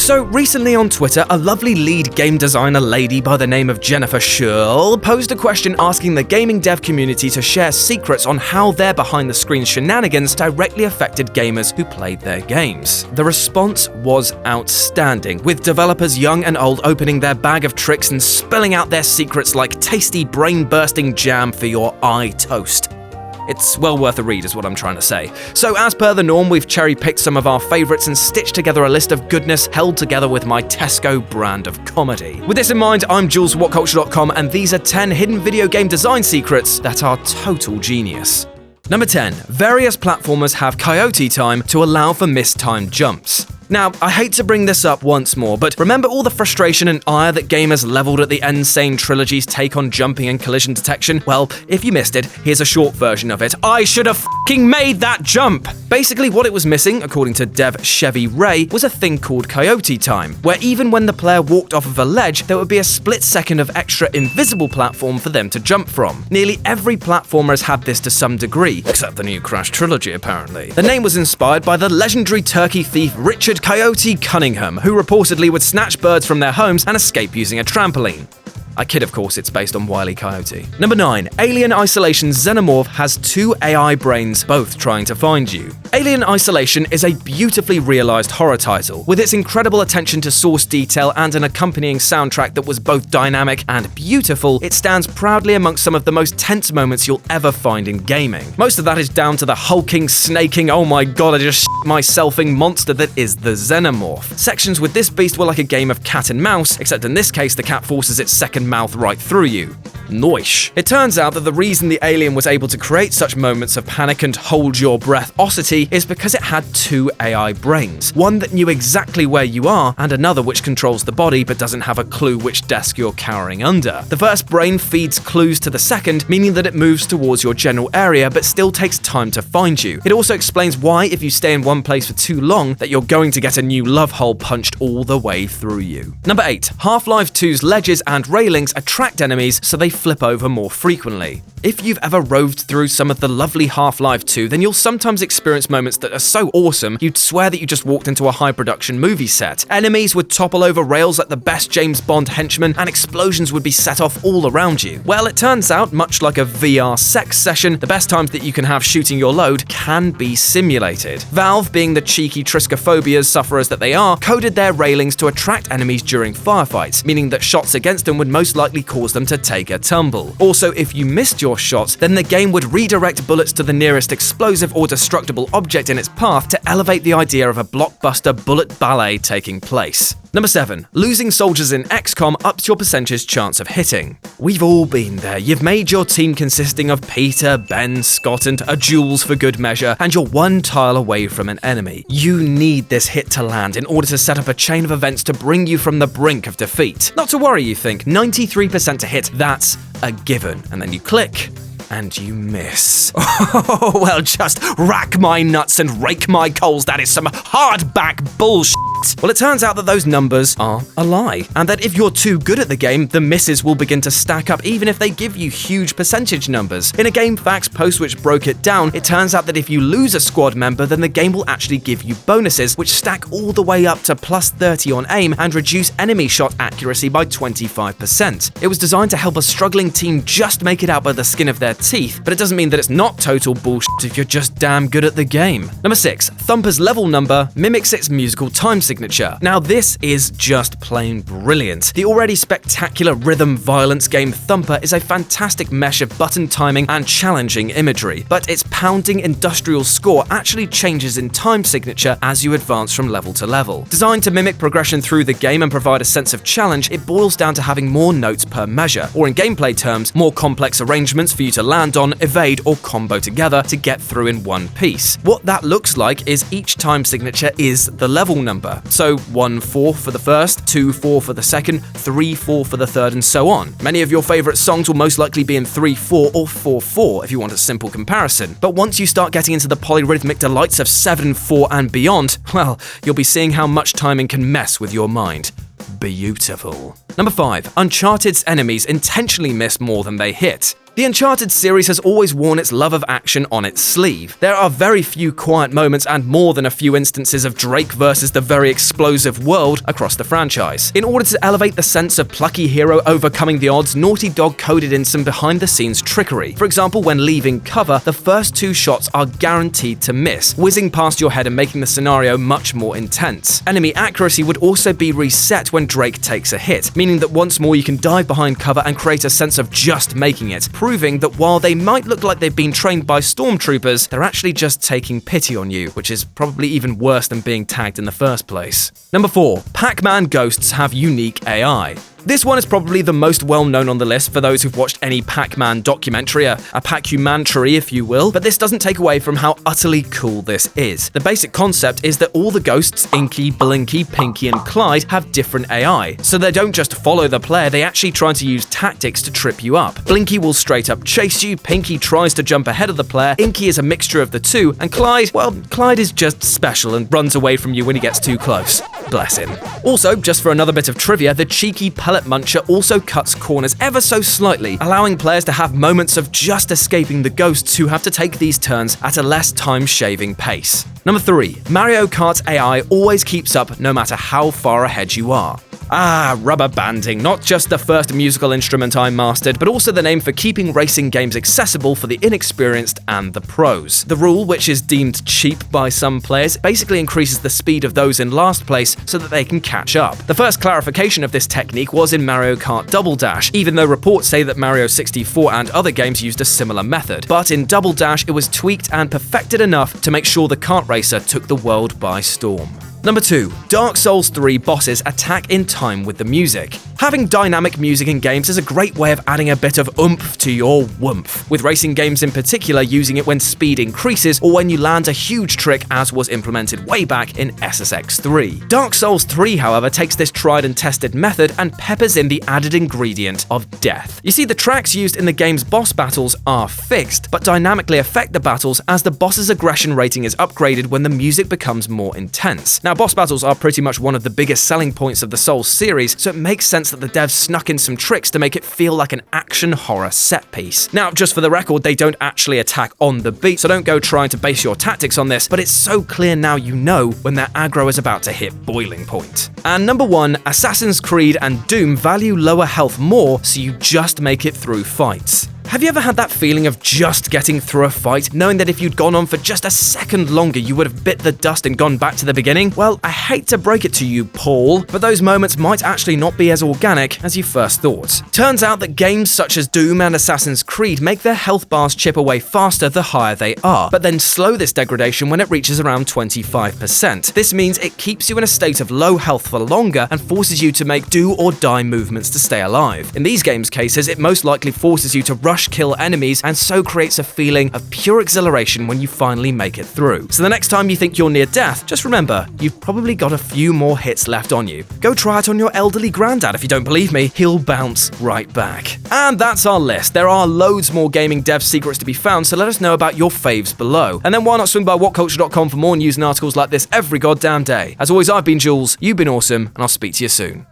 So recently on Twitter, a lovely lead game designer lady by the name of Jennifer Schurl posed a question asking the gaming dev community to share secrets on how their behind-the-scenes shenanigans directly affected gamers who played their games. The response was outstanding, with developers young and old opening their bag of tricks and spilling out their secrets like tasty brain-bursting jam for your eye toast. It's well worth a read is what I'm trying to say. So as per the norm, we've cherry-picked some of our favourites and stitched together a list of goodness held together with my Tesco brand of comedy. With this in mind, I'm Jules from WhatCulture.com, and these are 10 hidden video game design secrets that are total genius. Number 10. Various platformers have coyote time to allow for mistimed jumps. Now, I hate to bring this up once more, but remember all the frustration and ire that gamers leveled at the Insane Trilogy's take on jumping and collision detection? Well, if you missed it, here's a short version of it. I should have f***ing made that jump! Basically, what it was missing, according to dev Chevy Ray, was a thing called coyote time, where even when the player walked off of a ledge, there would be a split second of extra invisible platform for them to jump from. Nearly every platformer has had this to some degree, except the new Crash Trilogy, apparently. The name was inspired by the legendary turkey thief Richard Coyote Cunningham, who reportedly would snatch birds from their homes and escape using a trampoline. I kid, of course, it's based on Wile E. Coyote. Number 9. Alien Isolation's Xenomorph has 2 AI brains, both trying to find you. Alien Isolation is a beautifully realised horror title, with its incredible attention to source detail and an accompanying soundtrack that was both dynamic and beautiful. It stands proudly amongst some of the most tense moments you'll ever find in gaming. Most of that is down to the hulking, snaking, oh my god, I just shit myselfing monster that is the Xenomorph. Sections with this beast were like a game of cat and mouse, except in this case the cat forces its second mouth right through you. Noish. It turns out that the reason the alien was able to create such moments of panic and hold-your-breath-ocity is because it had 2 AI brains. One that knew exactly where you are, and another which controls the body but doesn't have a clue which desk you're cowering under. The first brain feeds clues to the second, meaning that it moves towards your general area but still takes time to find you. It also explains why, if you stay in one place for too long, that you're going to get a new love hole punched all the way through you. Number 8. Half-Life 2's ledges and railings attract enemies so they flip over more frequently. If you've ever roved through some of the lovely Half-Life 2, then you'll sometimes experience moments that are so awesome you'd swear that you just walked into a high-production movie set. Enemies would topple over rails like the best James Bond henchman, and explosions would be set off all around you. Well, it turns out, much like a VR sex session, the best times that you can have shooting your load can be simulated. Valve, being the cheeky triskophobias sufferers that they are, coded their railings to attract enemies during firefights, meaning that shots against them would most likely cause them to take a tumble. Also, if you missed your shots, then the game would redirect bullets to the nearest explosive or destructible object in its path to elevate the idea of a blockbuster bullet ballet taking place. Number 7. Losing soldiers in XCOM ups your percentage chance of hitting. We've all been there. You've made your team consisting of Peter, Ben, Scott, and a Jules for good measure, and you're 1 tile away from an enemy. You need this hit to land in order to set up a chain of events to bring you from the brink of defeat. Not to worry, you think. 93% to hit, that's a given. And then you click, and you miss. Oh, well, just rack my nuts and rake my coals. That is some hardback bullshit. Well, it turns out that those numbers are a lie, and that if you're too good at the game, the misses will begin to stack up even if they give you huge percentage numbers. In a GameFAQs post which broke it down, it turns out that if you lose a squad member, then the game will actually give you bonuses, which stack all the way up to plus 30 on aim and reduce enemy shot accuracy by 25%. It was designed to help a struggling team just make it out by the skin of their teeth, but it doesn't mean that it's not total bullshit if you're just damn good at the game. Number 6. Thumper's level number mimics its musical time signature. Now this is just plain brilliant. The already spectacular rhythm violence game Thumper is a fantastic mesh of button timing and challenging imagery, but its pounding industrial score actually changes in time signature as you advance from level to level. Designed to mimic progression through the game and provide a sense of challenge, it boils down to having more notes per measure, or in gameplay terms, more complex arrangements for you to land on, evade, or combo together to get through in one piece. What that looks like is each time signature is the level number. So 1-4 for the first, 2-4 for the second, 3-4 for the third, and so on. Many of your favorite songs will most likely be in 3-4 or 4-4 if you want a simple comparison. But once you start getting into the polyrhythmic delights of 7-4 and beyond, well, you'll be seeing how much timing can mess with your mind. Beautiful. Number 5. Uncharted's enemies intentionally miss more than they hit. The Uncharted series has always worn its love of action on its sleeve. There are very few quiet moments and more than a few instances of Drake versus the very explosive world across the franchise. In order to elevate the sense of plucky hero overcoming the odds, Naughty Dog coded in some behind-the-scenes trickery. For example, when leaving cover, the first 2 shots are guaranteed to miss, whizzing past your head and making the scenario much more intense. Enemy accuracy would also be reset when Drake takes a hit, meaning that once more you can dive behind cover and create a sense of just making it, proving that while they might look like they've been trained by stormtroopers, they're actually just taking pity on you, which is probably even worse than being tagged in the first place. Number 4. Pac-Man ghosts have unique AI. This one is probably the most well-known on the list for those who've watched any Pac-Man documentary, a Pac-humanitary if you will, but this doesn't take away from how utterly cool this is. The basic concept is that all the ghosts, Inky, Blinky, Pinky, and Clyde, have different AI, so they don't just follow the player, they actually try to use tactics to trip you up. Blinky will straight up chase you, Pinky tries to jump ahead of the player, Inky is a mixture of the two, and Clyde, well, Clyde is just special and runs away from you when he gets too close. Bless him. Also, just for another bit of trivia, the cheeky pellet muncher also cuts corners ever so slightly, allowing players to have moments of just escaping the ghosts who have to take these turns at a less time-shaving pace. Number 3. Mario Kart's AI always keeps up no matter how far ahead you are. Ah, rubber banding, not just the first musical instrument I mastered, but also the name for keeping racing games accessible for the inexperienced and the pros. The rule, which is deemed cheap by some players, basically increases the speed of those in last place so that they can catch up. The first clarification of this technique was in Mario Kart Double Dash, even though reports say that Mario 64 and other games used a similar method. But in Double Dash, it was tweaked and perfected enough to make sure the kart racer took the world by storm. Number 2. Dark Souls 3 bosses attack in time with the music. Having dynamic music in games is a great way of adding a bit of oomph to your woomph, with racing games in particular using it when speed increases or when you land a huge trick, as was implemented way back in SSX 3. Dark Souls 3, however, takes this tried and tested method and peppers in the added ingredient of death. You see, the tracks used in the game's boss battles are fixed, but dynamically affect the battles as the boss's aggression rating is upgraded when the music becomes more intense. Now, boss battles are pretty much one of the biggest selling points of the Souls series, so it makes sense that the devs snuck in some tricks to make it feel like an action horror set piece. Now, just for the record, they don't actually attack on the beat, so don't go trying to base your tactics on this, but it's so clear now you know when their aggro is about to hit boiling point. And number 1, Assassin's Creed and Doom value lower health more, so you just make it through fights. Have you ever had that feeling of just getting through a fight, knowing that if you'd gone on for just a second longer, you would have bit the dust and gone back to the beginning? Well, I hate to break it to you, Paul, but those moments might actually not be as organic as you first thought. Turns out that games such as Doom and Assassin's Creed make their health bars chip away faster the higher they are, but then slow this degradation when it reaches around 25%. This means it keeps you in a state of low health for longer and forces you to make do or die movements to stay alive. In these games' cases, it most likely forces you to rush kill enemies and so creates a feeling of pure exhilaration when you finally make it through. So the next time you think you're near death, just remember, you've probably got a few more hits left on you. Go try it on your elderly granddad if you don't believe me, he'll bounce right back. And that's our list. There are loads more gaming dev secrets to be found, so let us know about your faves below. And then why not swing by whatculture.com for more news and articles like this every goddamn day. As always, I've been Jules, you've been awesome, and I'll speak to you soon.